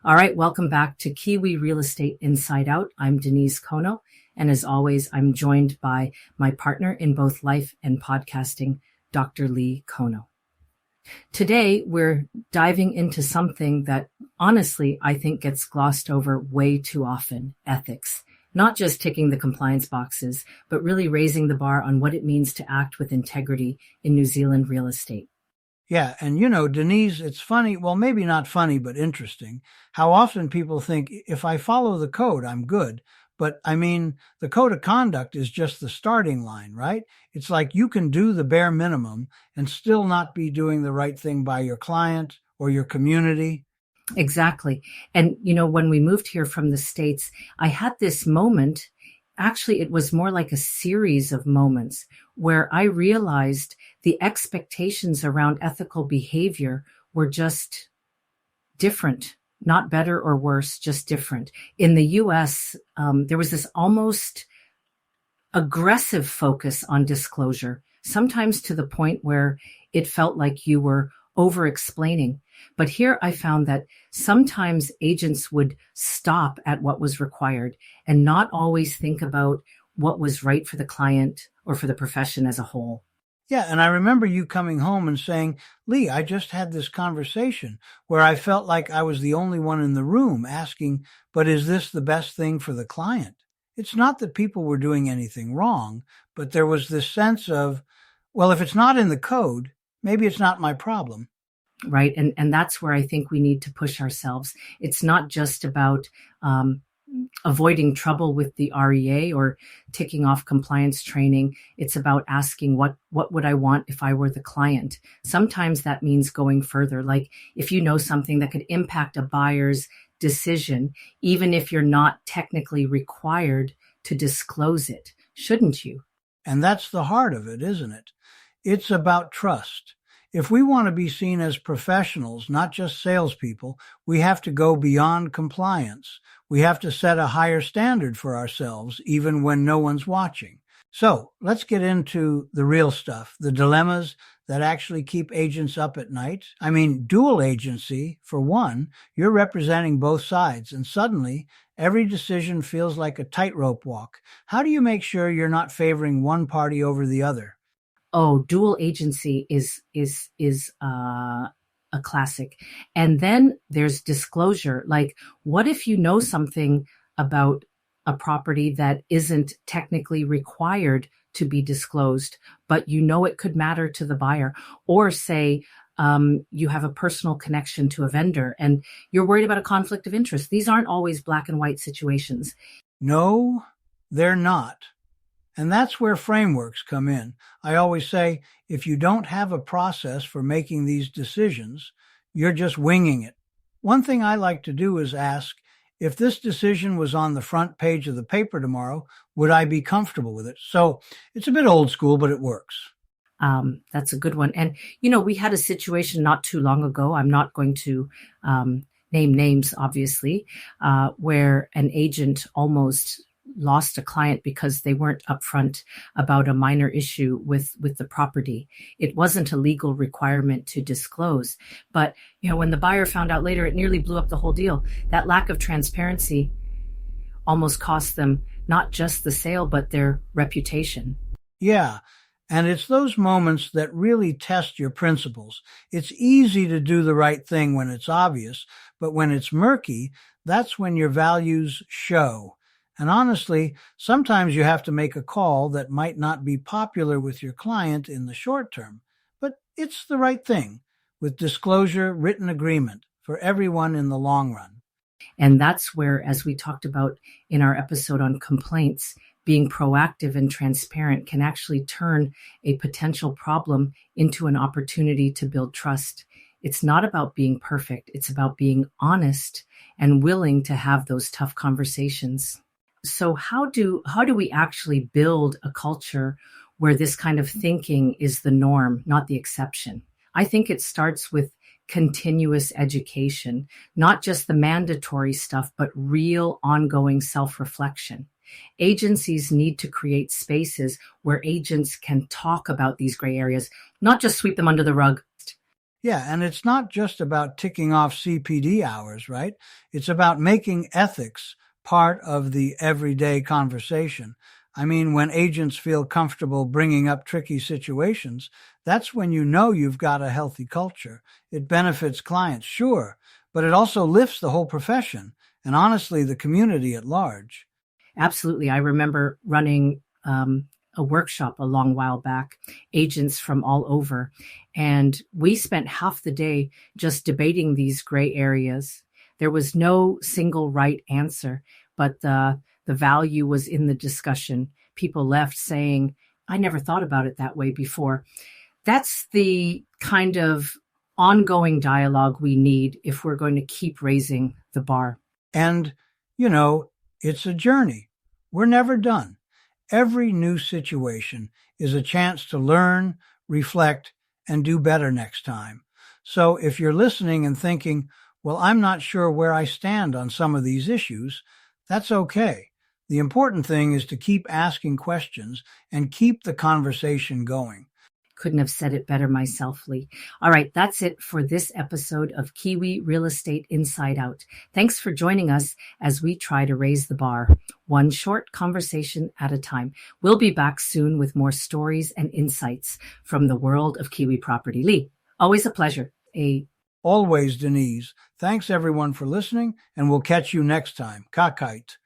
All right, welcome back to Kiwi Real Estate Inside Out. I'm Denise Kono, and as always, I'm joined by my partner in both life and podcasting, Dr. Lee Kono. Today, we're diving into something that honestly I think gets glossed over way too often, ethics. Not just ticking the compliance boxes, but really raising the bar on what it means to act with integrity in New Zealand real estate. Yeah, and Denise, it's funny, well, maybe not funny, but interesting, how often people think if I follow the code, I'm good. But I mean, the code of conduct is just the starting line, right? It's like you can do the bare minimum and still not be doing the right thing by your client or your community. Exactly. And, when we moved here from the States, I had this moment. Actually, it was more like a series of moments where I realized the expectations around ethical behavior were just different, not better or worse, just different. In the US, there was this almost aggressive focus on disclosure, sometimes to the point where it felt like you were over explaining. But here I found that sometimes agents would stop at what was required and not always think about what was right for the client or for the profession as a whole. Yeah, and I remember you coming home and saying, Lee, I just had this conversation where I felt like I was the only one in the room asking, but is this the best thing for the client? It's not that people were doing anything wrong, but there was this sense of, well, if it's not in the code, maybe it's not my problem. Right. And that's where I think we need to push ourselves. It's not just about avoiding trouble with the REA or ticking off compliance training. It's about asking what would I want if I were the client? Sometimes that means going further. Like if you know something that could impact a buyer's decision, even if you're not technically required to disclose it, shouldn't you? And that's the heart of it, isn't it? It's about trust. If we want to be seen as professionals, not just salespeople, we have to go beyond compliance. We have to set a higher standard for ourselves, even when no one's watching. So let's get into the real stuff, the dilemmas that actually keep agents up at night. I mean, dual agency, for one, you're representing both sides, and suddenly every decision feels like a tightrope walk. How do you make sure you're not favoring one party over the other? Oh, dual agency is a classic. And then there's disclosure. Like, what if you know something about a property that isn't technically required to be disclosed, but you know it could matter to the buyer? Or say you have a personal connection to a vendor and you're worried about a conflict of interest. These aren't always black and white situations. No, they're not. And that's where frameworks come in. I always say, if you don't have a process for making these decisions, you're just winging it. One thing I like to do is ask, if this decision was on the front page of the paper tomorrow, would I be comfortable with it? So it's a bit old school, but it works. That's a good one. And, we had a situation not too long ago. I'm not going to name names, obviously, where an agent almost lost a client because they weren't upfront about a minor issue with the property. It wasn't a legal requirement to disclose. But, when the buyer found out later, it nearly blew up the whole deal. That lack of transparency almost cost them not just the sale, but their reputation. Yeah. And it's those moments that really test your principles. It's easy to do the right thing when it's obvious, but when it's murky, that's when your values show. And honestly, sometimes you have to make a call that might not be popular with your client in the short term, but it's the right thing with disclosure, written agreement for everyone in the long run. And that's where, as we talked about in our episode on complaints, being proactive and transparent can actually turn a potential problem into an opportunity to build trust. It's not about being perfect. It's about being honest and willing to have those tough conversations. So how do we actually build a culture where this kind of thinking is the norm, not the exception? I think it starts with continuous education, not just the mandatory stuff, but real ongoing self-reflection. Agencies need to create spaces where agents can talk about these gray areas, not just sweep them under the rug. Yeah, and it's not just about ticking off CPD hours, right? It's about making ethics part of the everyday conversation. I mean, when agents feel comfortable bringing up tricky situations, that's when you know you've got a healthy culture. It benefits clients, sure, but it also lifts the whole profession and honestly, the community at large. Absolutely. I remember running a workshop a long while back, agents from all over, and we spent half the day just debating these gray areas. There was no single right answer, but the value was in the discussion. People left saying, I never thought about it that way before. That's the kind of ongoing dialogue we need if we're going to keep raising the bar. And, you know, it's a journey. We're never done. Every new situation is a chance to learn, reflect, and do better next time. So if you're listening and thinking, well, I'm not sure where I stand on some of these issues, that's okay. The important thing is to keep asking questions and keep the conversation going. Couldn't have said it better myself, Lee. All right, that's it for this episode of Kiwi Real Estate Inside Out. Thanks for joining us as we try to raise the bar, one short conversation at a time. We'll be back soon with more stories and insights from the world of Kiwi property. Lee, always a pleasure. Always, Denise. Thanks everyone for listening, and we'll catch you next time. Kakite.